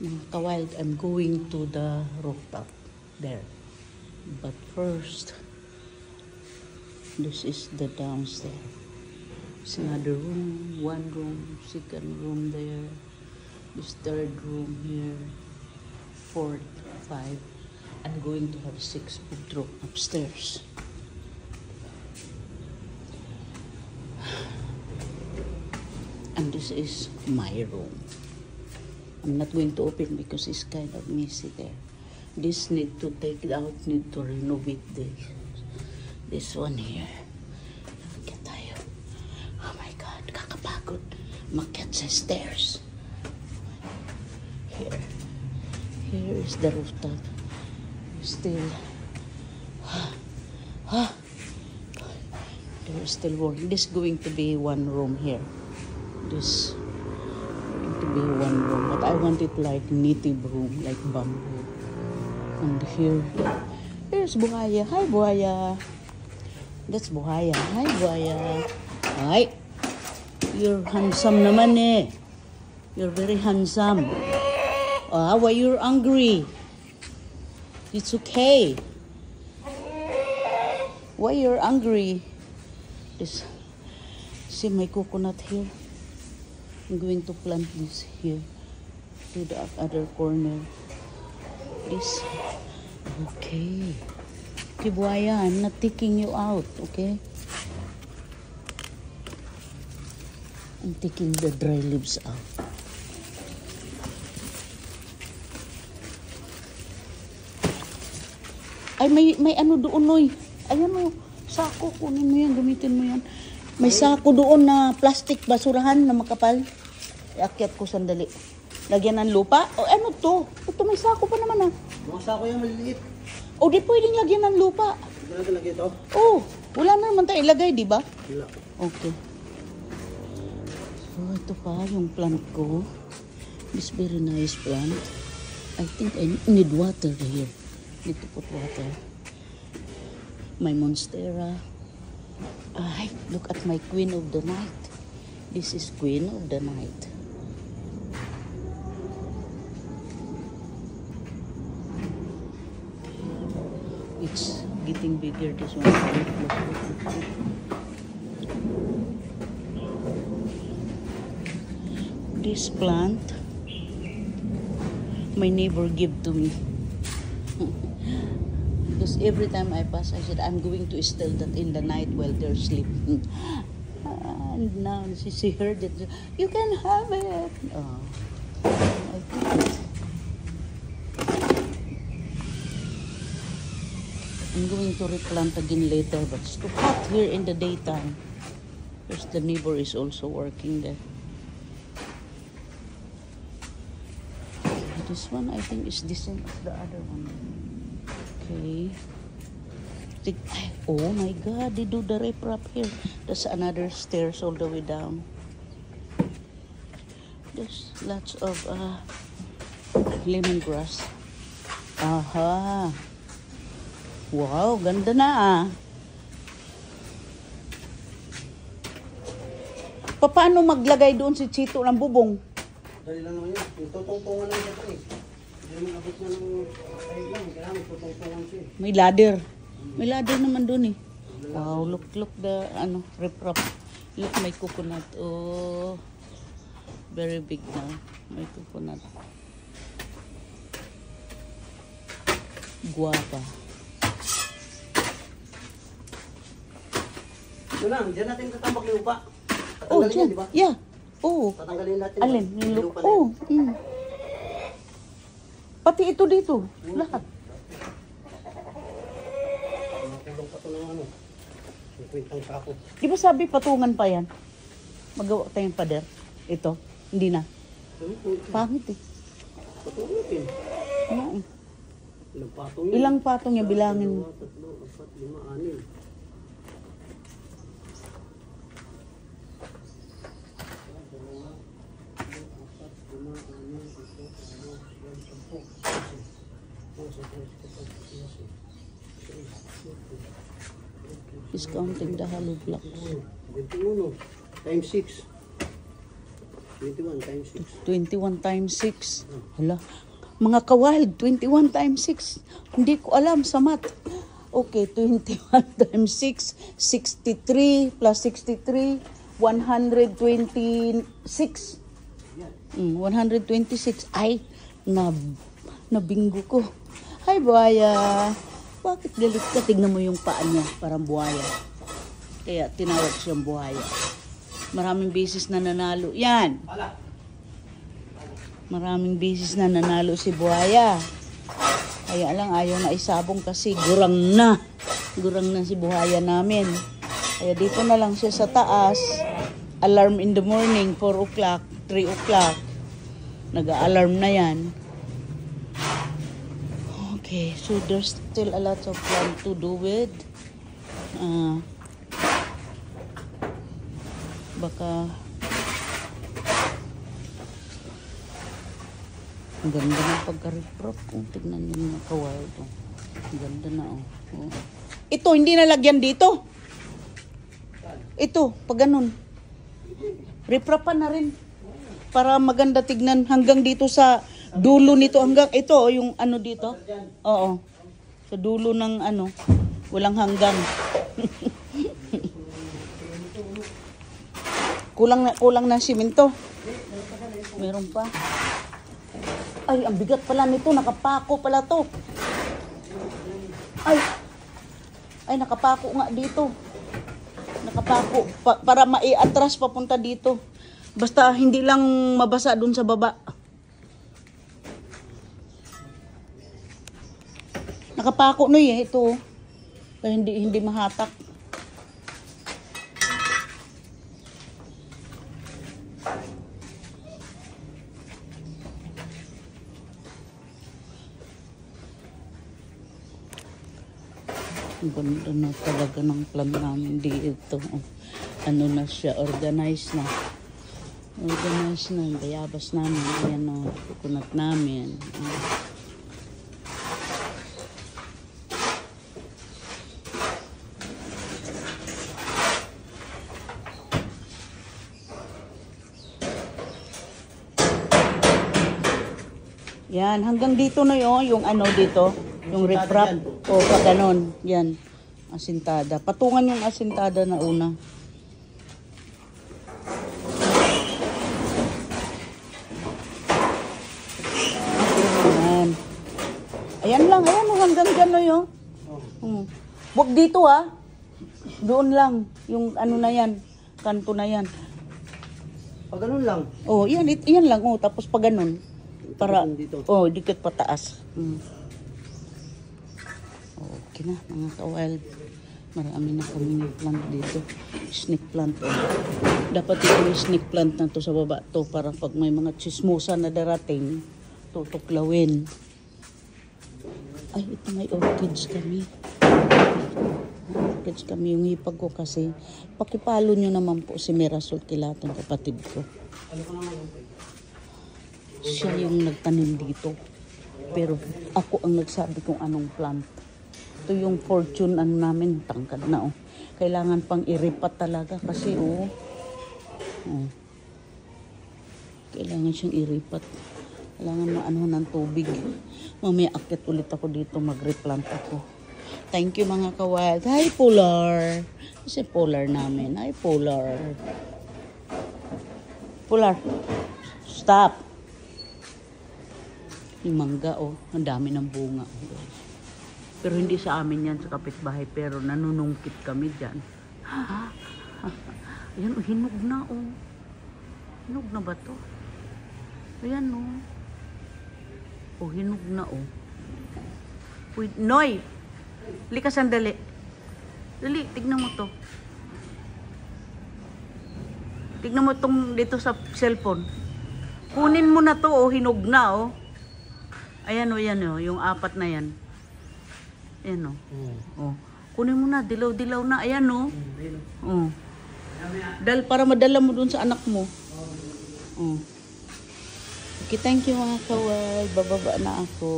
Mga kawild, I'm going to the rooftop there. But first, this is the downstairs. It's another room, one room, second room there. This third room here, fourth, five. I'm going to have 6 bedroom upstairs. And this is my room. I'm not going to open because it's kind of messy there. This need to take it out, need to renovate this one here. Look tayo. Oh my God, kakapagod. Makyat sa stairs. Here is the rooftop. Still, there is still warm. This is going to be one room here. This going to be one room, but I want it like native room, like bamboo. And here's Buhaya. Hi, Buhaya. That's Buhaya. Hi, Buhaya. Hi. You're handsome naman eh. You're very handsome. Why you're angry? It's okay. Why you're angry? This, see my coconut here. I'm going to plant this here to the other corner. This, okay. Okay, Buhaya, I'm not taking you out, okay? I'm taking the dry leaves out. Ay, may ano doon, Noy. Ayan o, sako. Kunin mo yan, gamitin mo yan. May sako doon na plastic basurahan na makapal. Iakyat ko sandali. Lagyan ng lupa. O ano to? Ito may sako pa naman ah. Mga sako yan, maliliit. O di pwedeng lagyan ng lupa. Hindi natin lagyan ito? Oh, wala na naman tayo ilagay, di ba? Wala. Okay. So, ito pa yung plant ko. This very nice plant. I think I need water here. Need to put water. My monstera. Ay, look at my queen of the night. This is queen of the night. It's getting bigger, this one. This plant, my neighbor gave to me. Because every time I pass, I said, I'm going to steal that in the night while they're sleeping. And now she heard it. You can have it. Oh, I can't. I'm going to replant again later, but it's too hot here in the daytime. Because the neighbor is also working there. This one, I think, is the same as the other one. Okay. Oh my God, they do the riprap here. There's another stairs all the way down. There's lots of lemongrass. Aha. Wow, ganda na ah. Paano maglagay doon si Chito ng bubong? Dali lang naman yun. Yung tutungtungan lang siya eh. Hindi naman abot na ng kahit lang. Kailangan tutungtungan siya eh. May ladder. May ladder naman doon eh. Wow, look the riprap. Look my coconut. Oh, very big now. My coconut. Guapa. Ito lang, dyan natin tatambak yung lupa. Oh, Tatanggalin yan, di ba? Yeah. Oh. Tatanggalin natin. Alin? Yung lupa. Oh. Pati ito dito. Lahat. Makulong pa ito ng ano. Yung kwintang sako. Di ba sabi patungan pa yan? Magawa tayong pader. Ito. Hindi na. Pangit eh. Patungin. Ano eh. Ilang patong yun? Ilang patong niya bilangin? 2, 3, 4, 5, 6. He's counting the hollow blocks. 21 times 6. 21 times 6. 21 times 6. Hala. Mga kawild, 21 times 6. Hindi ko alam sa math. Okay, 21 times 6, 63 plus 63, 126. 126. Ay, nabinggo ko. Hi, buhaya. Bakit galit ka? Tignan mo yung paa niya, parang buhaya. Kaya tinawag siyang buhaya. Maraming beses na nanalo. Yan. Maraming beses na nanalo si buhaya. Kaya lang, ayaw na isabong kasi gurang na. Gurang na si buhaya namin. Kaya dito na lang siya sa taas. Alarm in the morning, 4 o'clock, 3 o'clock. Nag-a-alarm na yan. Okay, so there's still a lot of plant to do with. Baka ang ganda ng pagka-reprop. Kung tignan nyo mga kawild. Ang ganda na, oh. Ito, hindi nalagyan dito. Ito, pag ganun. Repropan na rin. Para maganda tignan hanggang dito sa dulo nito. Hanggang ito, yung ano dito. Oo. Sa dulo ng ano. Walang hanggang. Kulang na simento. Meron pa. Ay, ang bigat pala nito. Nakapako pala to. Ay, nakapako nga dito. Nakapako. Para maiatras papunta dito. Basta hindi lang mabasa dun sa baba. Nakapako no ito. Kaya hindi mahatak. Ang ganda na talaga ng plan namin dito. Ano na siya, organized na. Organized na, bayabas namin. Ayan o, coconut namin. Yan, hanggang dito na yung ano dito. Yung riprap. O, pa ganon. Yan. Asintada. Patungan yung asintada na una. Ayan. Ayan lang. Ayan o, hanggang gano'n yun. Huwag dito Doon lang. Yung ano na yan. Kanto na yan. Pag ganun lang. Oh, yan. Yan lang. Oh, tapos pa ganon. Para, dito. oh, dikit pataas. Okay na, mga kawild. Marami na kami plant dito. Snake plant. Dapat yung snake plant na to sa baba to para pag may mga chismosa na darating, tutuklawin. Ay, ito may orchids kami. Orchids kami. Yung hipag ko kasi. Pakipalo nyo naman po si Mirasol Kilatong, kapatid ko. Siya yung nagtanim dito. Pero ako ang nagsabi kung anong plant. Ito yung fortune ano namin, tangkad na Kailangan pang iripat talaga kasi kailangan siyang iripat. Kailangan maano ng tubig. Mamaya akit ulit ako dito, mag-replant ako. Thank you mga kawild. Hi Polar. Kasi Polar namin. Hi Polar. Polar. Stop. Yung mangga ang dami ng bunga. Pero hindi sa amin yan, sa kapitbahay. Pero nanunungkit kami dyan. Ayan, hinog na Hinog na ba to? Ayan hinog na Wait, Noy! Lika sandali. Dali, tignan mo to. Tignan mo tong dito sa cellphone. Kunin mo na to hinog na Ayan yan yung apat na yan. Ayan Kunin mo na, dilaw-dilaw na. Ayan para madala mo dun sa anak mo. Okay, thank you mga kawild. Bababa na ako.